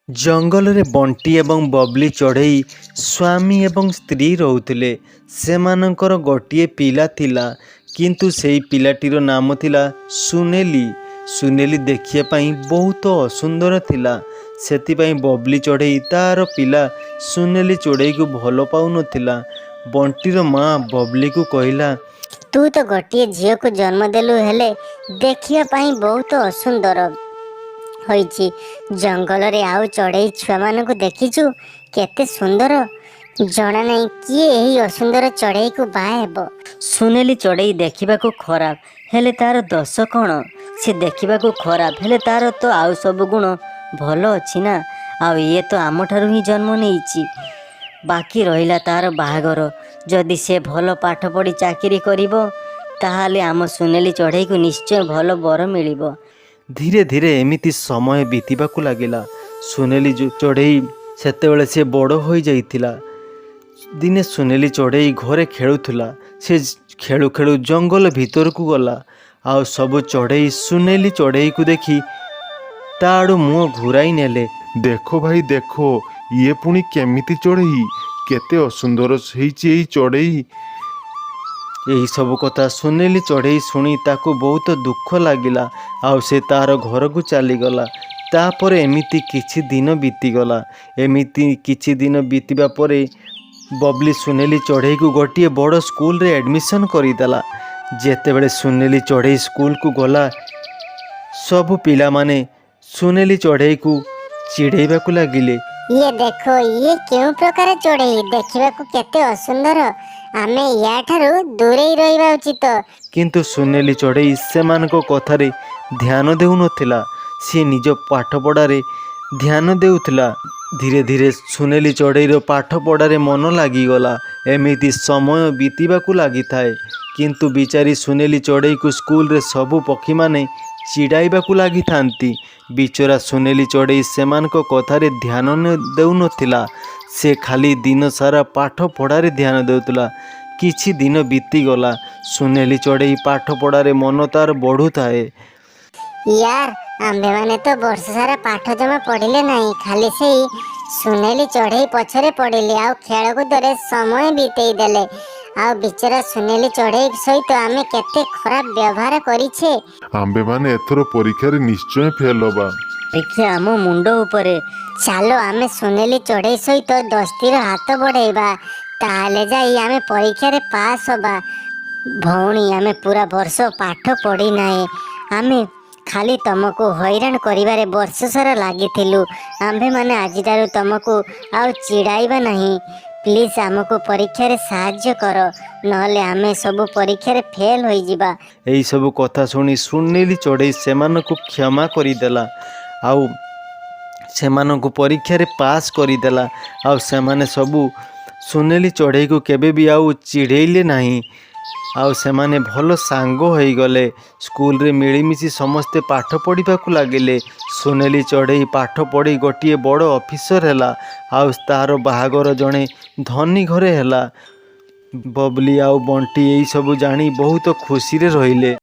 जंगल रे बंटी एवं बबली चढ़ई स्वामी एवं स्त्री रोते सेमानंकर गोटे पिला थिला किंतु सेई पिलाटीर नाम थिला सुनेली। सुनेली देखिया पाई बहुत असुंदर थिला। सेतिपाई बबली चढ़ई तार पिला सुनेली चढ़ई को भल पाउ नथिला। बंटीर माँ बबली को कहला, तू तो गोटे झील को जन्म देलु हेले देखिया पाई बहुत असुंदर होईची। जंगल रे आउ चढ़ई छुआ मानक देखिचु केते सुंदर। जना नहीं किए यही असुंदर चढ़ई को बाहा हेबो। सुनेली चढ़ई देखा खराब हेले तार दोष कौन? से देखा खराब हेले तार तो आउ सब गुण भल अच्छी ना। आउ ये तो आम ठारू ही जन्म नहीं। बाकी रहिला तार बाहागर। जदि से भल पाठ पढ़ी चाकरी करिबो ताहाले आम सुनेली चढ़ई को निश्चय भल बर मिलिबो। धीरे धीरे एमिति समय बीतवाक लगिला। सुनेली चढ़ई सेतेबेले से बड़ हो जाइतिला। दिने सुनेली चढ़ई घरे खेलुला। से खेलु खेलु जंगल भीतर को गला। आउ सब चढ़ई सुनेली चढ़ई को देखी ता आड़ू मुँह घुराई नेले। देखो भाई देखो, ये पुणी केमिति चढ़ई, केते असुंदर होईची चढ़ई। यही सब कथा सुनेली चढ़ई शुणी ताको बहुत दुख लगिला। आउ से तार घर को चलीगला। तापर एमिति किछि दिन बीतीगला। एमिति किछि दिन बीतवा परे बबली सुनेली चढ़ई को गोटे बड़ स्कूल रे एडमिशन करदेला। जेतेबेले सुनेली चढ़ई स्कूल को गला सब पिला माने सुनेली चढ़ई को चिड़ेबाकू लगिले। ये देखो ये क्यों प्रकार चढ़ई देखा केते असुंदर। आमे या ठारू दूरे रहिबा उचित। किंतु सुनेली चढ़ई सेमानक कथारे ध्यान देउ नथिला। सी निज पाठ पढ़ारे ध्यान देउथिला। धीरे धीरे सुनेली चढ़ईर पाठ पढ़ारे मन लागिगला। एमिति समय बीतवाकू लागिथाए। किंतु बिचारी सुनेली चढ़ई को स्कूल रे सबु पक्षी माने चिड़ाइबाकू लागिथांती। बिचरा सुनेली चढ़ई सेमानक कथारे ध्यान देउ नथिला। से खाली दिन सारा पाठ पढ़ारे ध्यान देउतला। किछि दिन बीतीगला। सुनेली चढ़ई पाठ पढ़ारे मन तार बढ़ु थाए। यार आंबे माने तो वर्ष सारा पाठ जमा पढ़िले नहीं, खाली से सुनेली चढ़ई पछरे पढ़िले आउ खेल कूदरे समय बीतेई देले। आउ बिचरा सुनेली चढ़ई सहित आमे केते खराब व्यवहार करिछे। आंबे माने एथरो परीक्षा रे निश्चय फेल होबा। देखिए आम मुंड उपरे। चलो आमे सुनेली चढ़ई सहित दोस्तीर हाथ बढ़ेबा, ताहले जाई आमे परीक्षा रे पास होबा। भौणी आमे पूरा वर्ष पाठ पढ़ी नाहे। आमे खाली तुमको हैरान करिबारे वर्ष सारा लागिथिलु। आंबे माने आज ठारू तुमको आउ चिड़ाइबा नहीं। प्लीज आमको परीक्षा रे साहाय्य कर, नहले आमे सब परीक्षा रे फेल होई जिबा। एई सब कथा सुनी सुनेली चढ़ई सेमानकु क्षमा करिदेला। आउ सेमानकु परीक्षा रे पास करिदेला। आउ सेमाने सबु सुनेली चढ़ई को केबे भी आउ चिड़ेइले नहीं। आउ सेमाने भल सांग होई गले। स्कूल रे मिलीमिशी समस्ते पाठ पढ़िबाकू लागिले। सुनेली चढ़ई पाठ पढ़ी गोटे बड़ ऑफिसर हैला। आउ तार बाहागर जड़े धनी घरे हैला। बबली आउ बंटी यही सब जानी बहुत खुशी रे रहिले।